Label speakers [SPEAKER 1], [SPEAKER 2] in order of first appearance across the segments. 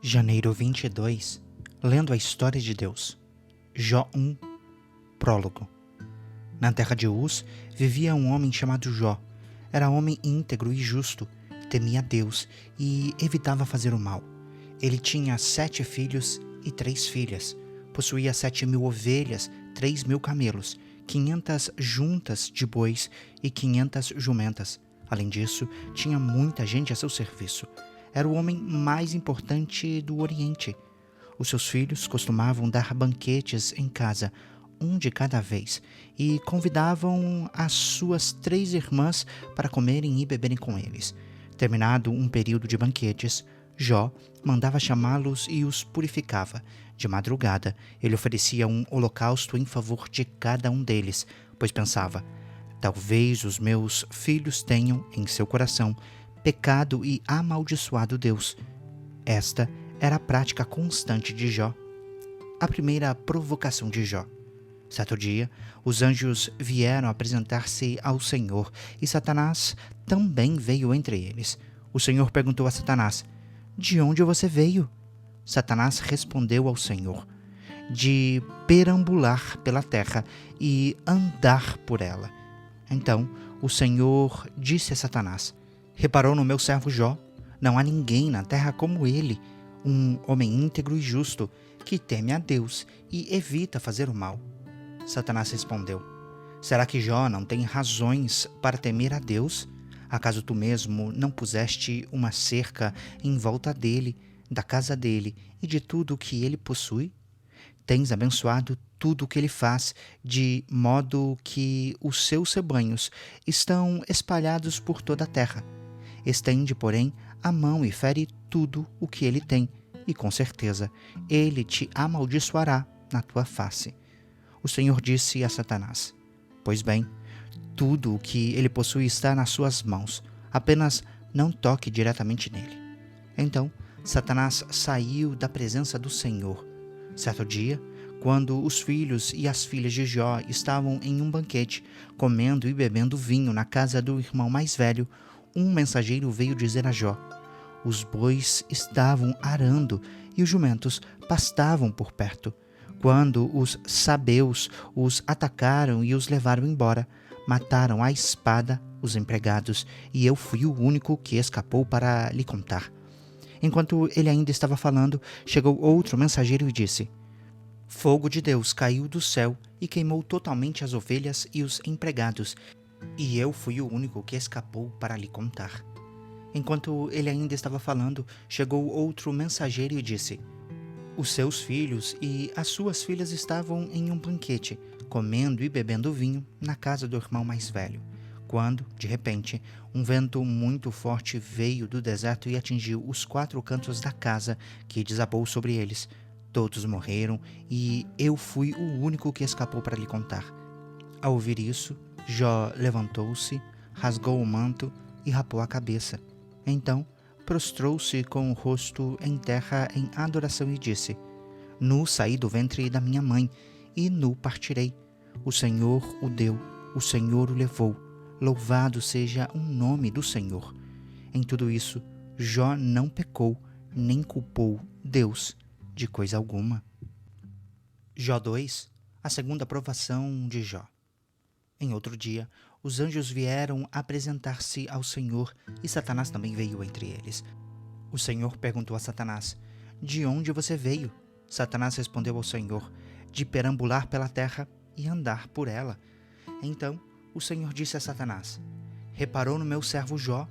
[SPEAKER 1] Janeiro 22, lendo a história de Deus. Jó 1, prólogo. Na terra de Uz vivia um homem chamado Jó. Era homem íntegro e justo, temia Deus e evitava fazer o mal. Ele tinha 7 filhos e 3 filhas. Possuía 7.000 ovelhas, 3.000 camelos, 500 juntas de bois e 500 jumentas. Além disso, tinha muita gente a seu serviço. Era o homem mais importante do Oriente. Os seus filhos costumavam dar banquetes em casa, um de cada vez, e convidavam as suas 3 irmãs para comerem e beberem com eles. Terminado um período de banquetes, Jó mandava chamá-los e os purificava. De madrugada, ele oferecia um holocausto em favor de cada um deles, pois pensava: talvez os meus filhos tenham, em seu coração, pecado e amaldiçoado Deus. Esta era a prática constante de Jó. A primeira provocação de Jó. Certo dia, os anjos vieram apresentar-se ao Senhor e Satanás também veio entre eles. O Senhor perguntou a Satanás: de onde você veio? Satanás respondeu ao Senhor: de perambular pela terra e andar por ela. Então o Senhor disse a Satanás: reparou no meu servo Jó? Não há ninguém na terra como ele, um homem íntegro e justo, que teme a Deus e evita fazer o mal. Satanás respondeu: será que Jó não tem razões para temer a Deus? Acaso tu mesmo não puseste uma cerca em volta dele, da casa dele e de tudo o que ele possui? Tens abençoado tudo o que ele faz, de modo que os seus rebanhos estão espalhados por toda a terra. Estende, porém, a mão e fere tudo o que ele tem, e com certeza ele te amaldiçoará na tua face. O Senhor disse a Satanás: pois bem, tudo o que ele possui está nas suas mãos, apenas não toque diretamente nele. Então Satanás saiu da presença do Senhor. Certo dia, quando os filhos e as filhas de Jó estavam em um banquete, comendo e bebendo vinho na casa do irmão mais velho, um mensageiro veio dizer a Jó: os bois estavam arando e os jumentos pastavam por perto, quando os sabeus os atacaram e os levaram embora. Mataram à espada os empregados, e eu fui o único que escapou para lhe contar. Enquanto ele ainda estava falando, chegou outro mensageiro e disse: fogo de Deus caiu do céu e queimou totalmente as ovelhas e os empregados, e eu fui o único que escapou para lhe contar. Enquanto ele ainda estava falando, chegou outro mensageiro e disse: os seus filhos e as suas filhas estavam em um banquete, comendo e bebendo vinho na casa do irmão mais velho, quando, de repente, um vento muito forte veio do deserto e atingiu os 4 cantos da casa, que desabou sobre eles. Todos morreram e eu fui o único que escapou para lhe contar. Ao ouvir isso, Jó levantou-se, rasgou o manto e rapou a cabeça. Então prostrou-se com o rosto em terra em adoração e disse: nu saí do ventre da minha mãe, e nu partirei. O Senhor o deu, o Senhor o levou. Louvado seja o nome do Senhor. Em tudo isso, Jó não pecou, nem culpou Deus de coisa alguma. Jó 2, a segunda provação de Jó. Em outro dia, os anjos vieram apresentar-se ao Senhor e Satanás também veio entre eles. O Senhor perguntou a Satanás: de onde você veio? Satanás respondeu ao Senhor: de perambular pela terra e andar por ela. Então o Senhor disse a Satanás: reparou no meu servo Jó?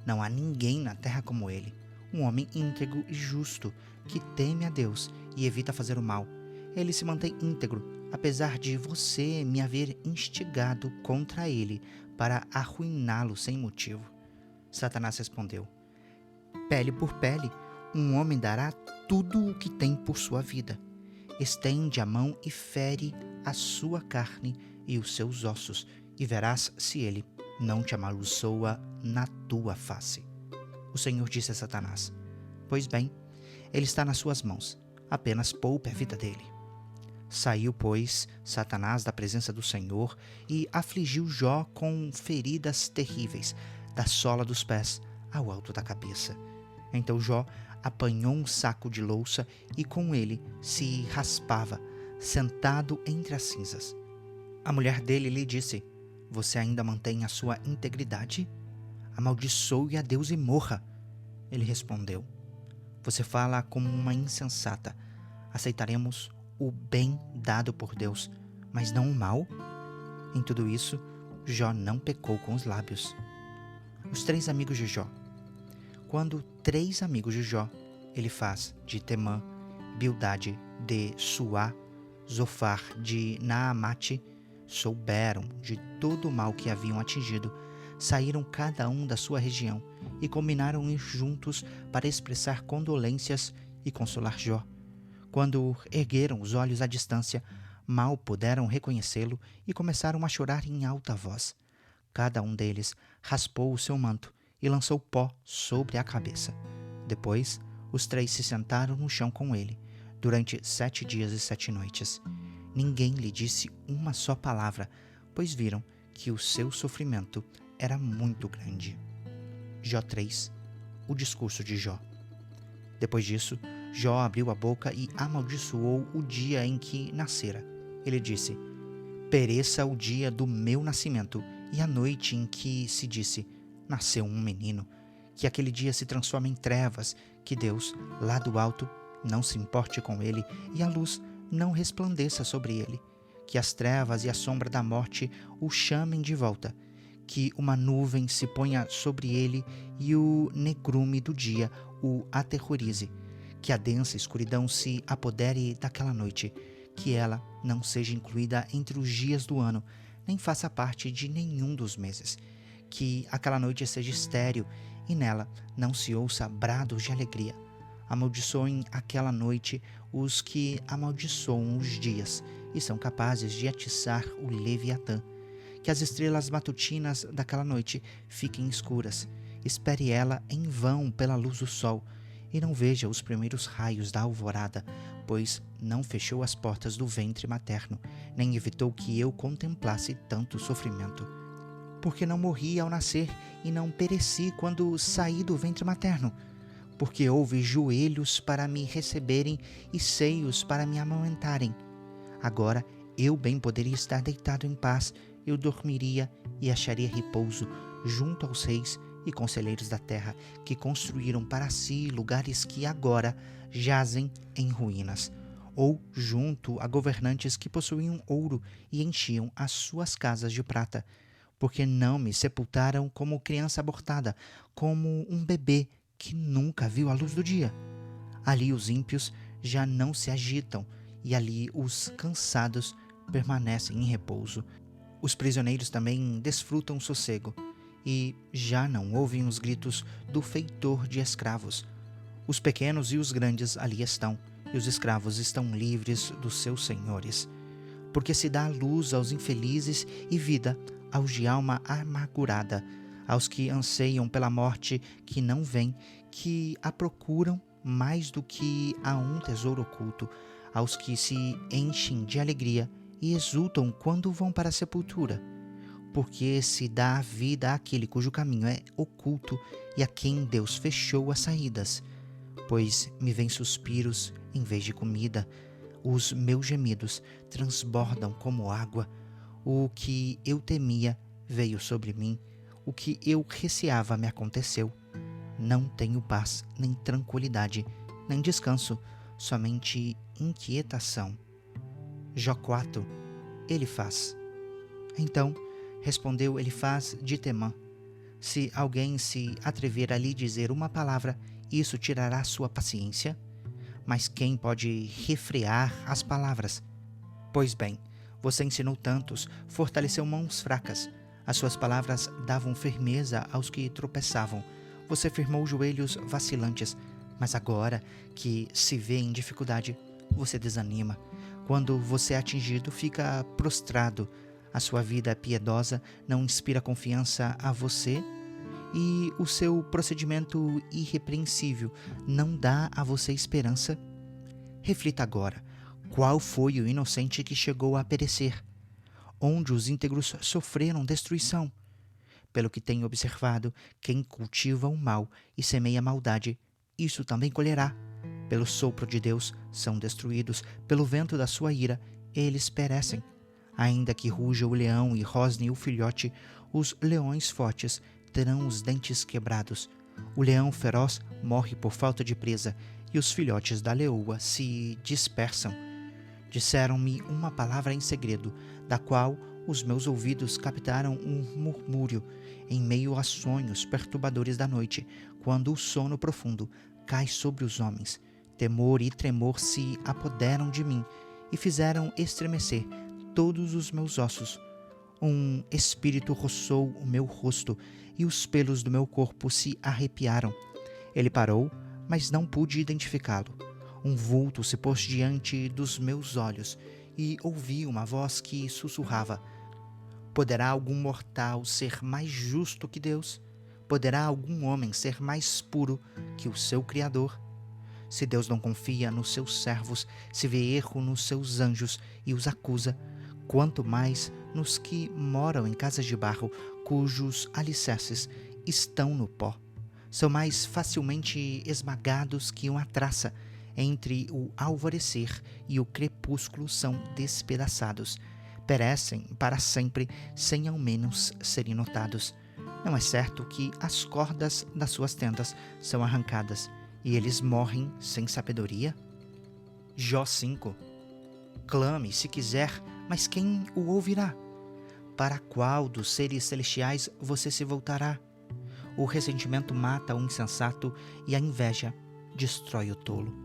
[SPEAKER 1] Não há ninguém na terra como ele, um homem íntegro e justo, que teme a Deus e evita fazer o mal. Ele se mantém íntegro, apesar de você me haver instigado contra ele para arruiná-lo sem motivo. Satanás respondeu: pele por pele, um homem dará tudo o que tem por sua vida. Estende a mão e fere a sua carne e os seus ossos, e verás se ele não te amaldiçoa na tua face. O Senhor disse a Satanás: pois bem, ele está nas suas mãos, apenas poupe a vida dele. Saiu, pois, Satanás da presença do Senhor e afligiu Jó com feridas terríveis, da sola dos pés ao alto da cabeça. Então Jó apanhou um saco de louça e com ele se raspava, sentado entre as cinzas. A mulher dele lhe disse: "Você ainda mantém a sua integridade? Amaldiçoe a Deus e morra." Ele respondeu: "Você fala como uma insensata. Aceitaremos o bem dado por Deus, mas não o mal?" Em tudo isso, Jó não pecou com os lábios. Os 3 amigos de Jó. Quando 3 amigos de Jó, Elifaz de Temã, Bildade de Suá, Zofar de Naamate, souberam de todo o mal que haviam atingido, saíram cada um da sua região e combinaram ir juntos para expressar condolências e consolar Jó. Quando ergueram os olhos à distância, mal puderam reconhecê-lo e começaram a chorar em alta voz. Cada um deles raspou o seu manto e lançou pó sobre a cabeça. Depois, os 3 se sentaram no chão com ele, durante 7 dias e 7 noites. Ninguém lhe disse uma só palavra, pois viram que o seu sofrimento era muito grande. Jó 3. O discurso de Jó. Depois disso, Jó abriu a boca e amaldiçoou o dia em que nascera. Ele disse: "Pereça o dia do meu nascimento e a noite em que se disse: nasceu um menino. Que aquele dia se transforme em trevas, que Deus, lá do alto, não se importe com ele e a luz não resplandeça sobre ele. Que as trevas e a sombra da morte o chamem de volta. Que uma nuvem se ponha sobre ele e o negrume do dia o aterrorize. Que a densa escuridão se apodere daquela noite. Que ela não seja incluída entre os dias do ano, nem faça parte de nenhum dos meses. Que aquela noite seja estéril e nela não se ouça brados de alegria. Amaldiçoem aquela noite os que amaldiçoam os dias e são capazes de atiçar o Leviatã. Que as estrelas matutinas daquela noite fiquem escuras. Espere ela em vão pela luz do sol e não veja os primeiros raios da alvorada, pois não fechou as portas do ventre materno, nem evitou que eu contemplasse tanto sofrimento. Porque não morri ao nascer e não pereci quando saí do ventre materno. Porque houve joelhos para me receberem e seios para me amamentarem. Agora eu bem poderia estar deitado em paz, eu dormiria e acharia repouso junto aos reis e conselheiros da terra, que construíram para si lugares que agora jazem em ruínas, ou junto a governantes que possuíam ouro e enchiam as suas casas de prata. Porque não me sepultaram como criança abortada, como um bebê que nunca viu a luz do dia. Ali os ímpios já não se agitam, e ali os cansados permanecem em repouso. Os prisioneiros também desfrutam sossego, e já não ouvem os gritos do feitor de escravos. Os pequenos e os grandes ali estão, e os escravos estão livres dos seus senhores. Porque se dá luz aos infelizes e vida aos de alma amargurada, aos que anseiam pela morte que não vem, que a procuram mais do que a um tesouro oculto, aos que se enchem de alegria e exultam quando vão para a sepultura. Porque se dá vida àquele cujo caminho é oculto e a quem Deus fechou as saídas. Pois me vêm suspiros em vez de comida, os meus gemidos transbordam como água. O que eu temia veio sobre mim, o que eu receava me aconteceu. Não tenho paz, nem tranquilidade, nem descanso, somente inquietação. Jó 4. Elifaz. Então respondeu Elifaz de Temã: se alguém se atrever a lhe dizer uma palavra, isso tirará sua paciência? Mas quem pode refrear as palavras? Pois bem, você ensinou tantos, fortaleceu mãos fracas. As suas palavras davam firmeza aos que tropeçavam. Você firmou joelhos vacilantes, mas agora que se vê em dificuldade, você desanima. Quando você é atingido, fica prostrado. A sua vida piedosa não inspira confiança a você e o seu procedimento irrepreensível não dá a você esperança? Reflita agora, qual foi o inocente que chegou a perecer? Onde os íntegros sofreram destruição? Pelo que tenho observado, quem cultiva o mal e semeia a maldade, isso também colherá. Pelo sopro de Deus são destruídos, pelo vento da sua ira eles perecem. Ainda que ruja o leão e rosne o filhote, os leões fortes terão os dentes quebrados. O leão feroz morre por falta de presa, e os filhotes da leoa se dispersam. Disseram-me uma palavra em segredo, da qual os meus ouvidos captaram um murmúrio, em meio a sonhos perturbadores da noite, quando o sono profundo cai sobre os homens. Temor e tremor se apoderam de mim e fizeram estremecer todos os meus ossos. Um espírito roçou o meu rosto e os pelos do meu corpo se arrepiaram. Ele parou, mas não pude identificá-lo. Um vulto se pôs diante dos meus olhos e ouvi uma voz que sussurrava: poderá algum mortal ser mais justo que Deus? Poderá algum homem ser mais puro que o seu Criador? Se Deus não confia nos seus servos, se vê erro nos seus anjos e os acusa, quanto mais nos que moram em casas de barro, cujos alicerces estão no pó. São mais facilmente esmagados que uma traça. Entre o alvorecer e o crepúsculo são despedaçados. Perecem para sempre, sem ao menos serem notados. Não é certo que as cordas das suas tendas são arrancadas, e eles morrem sem sabedoria? Jó 5. Clame se quiser, mas quem o ouvirá? Para qual dos seres celestiais você se voltará? O ressentimento mata o insensato e a inveja destrói o tolo.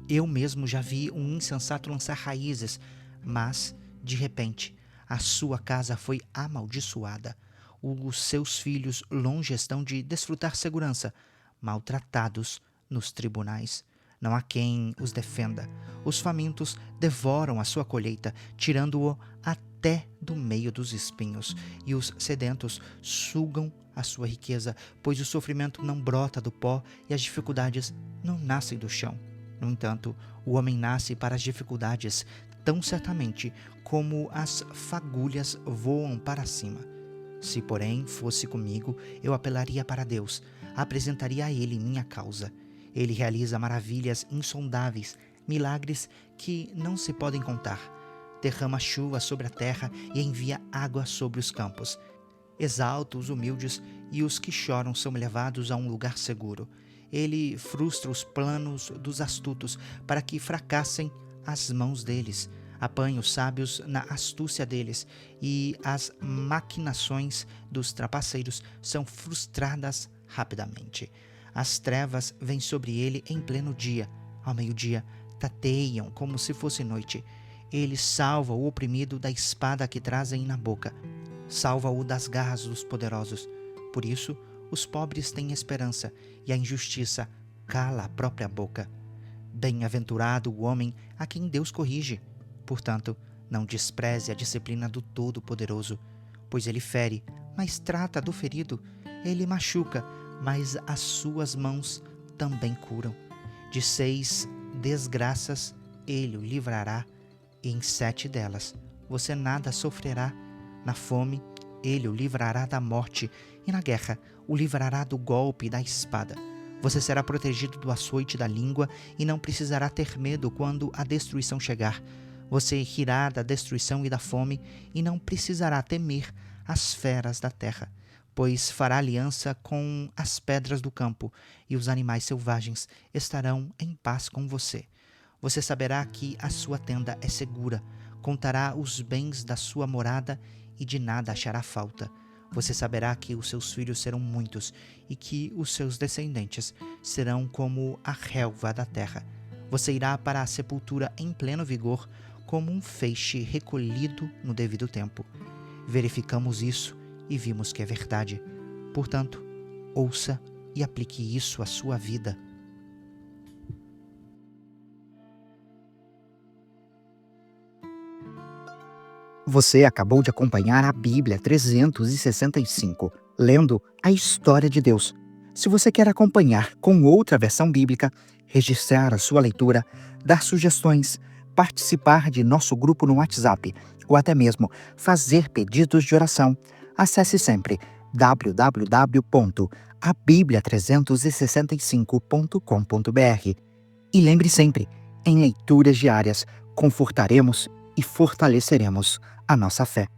[SPEAKER 1] Eu mesmo já vi um insensato lançar raízes, mas, de repente, a sua casa foi amaldiçoada. Os seus filhos longe estão de desfrutar segurança, maltratados nos tribunais. Não há quem os defenda. Os famintos devoram a sua colheita, tirando-o até do meio dos espinhos, e os sedentos sugam a sua riqueza, pois o sofrimento não brota do pó e as dificuldades não nascem do chão. No entanto, o homem nasce para as dificuldades, tão certamente como as fagulhas voam para cima. Se, porém, fosse comigo, eu apelaria para Deus, apresentaria a Ele minha causa. Ele realiza maravilhas insondáveis, milagres que não se podem contar. Derrama chuva sobre a terra e envia água sobre os campos. Exalta os humildes e os que choram são levados a um lugar seguro. Ele frustra os planos dos astutos para que fracassem as mãos deles. Apanha os sábios na astúcia deles, e as maquinações dos trapaceiros são frustradas rapidamente. As trevas vêm sobre ele em pleno dia. Ao meio-dia, tateiam como se fosse noite. Ele salva o oprimido da espada que trazem na boca. Salva-o das garras dos poderosos. Por isso, os pobres têm esperança, e a injustiça cala a própria boca. Bem-aventurado o homem a quem Deus corrige. Portanto, não despreze a disciplina do Todo-Poderoso, pois ele fere, mas trata do ferido. Ele machuca, mas as suas mãos também curam. De 6 desgraças ele o livrará, e em 7 delas você nada sofrerá. Na fome ele o livrará da morte, e na guerra o livrará do golpe da espada. Você será protegido do açoite da língua e não precisará ter medo quando a destruição chegar. Você rirá da destruição e da fome e não precisará temer as feras da terra, pois fará aliança com as pedras do campo, e os animais selvagens estarão em paz com você. Você saberá que a sua tenda é segura, contará os bens da sua morada e de nada achará falta. Você saberá que os seus filhos serão muitos e que os seus descendentes serão como a relva da terra. Você irá para a sepultura em pleno vigor, como um feixe recolhido no devido tempo. Verificamos isso e vimos que é verdade. Portanto, ouça e aplique isso à sua vida. Você acabou de acompanhar a Bíblia 365, lendo a história de Deus. Se você quer acompanhar com outra versão bíblica, registrar a sua leitura, dar sugestões, participar de nosso grupo no WhatsApp ou até mesmo fazer pedidos de oração, acesse sempre www.abiblia365.com.br. E lembre sempre, em leituras diárias, confortaremos e fortaleceremos a nossa fé.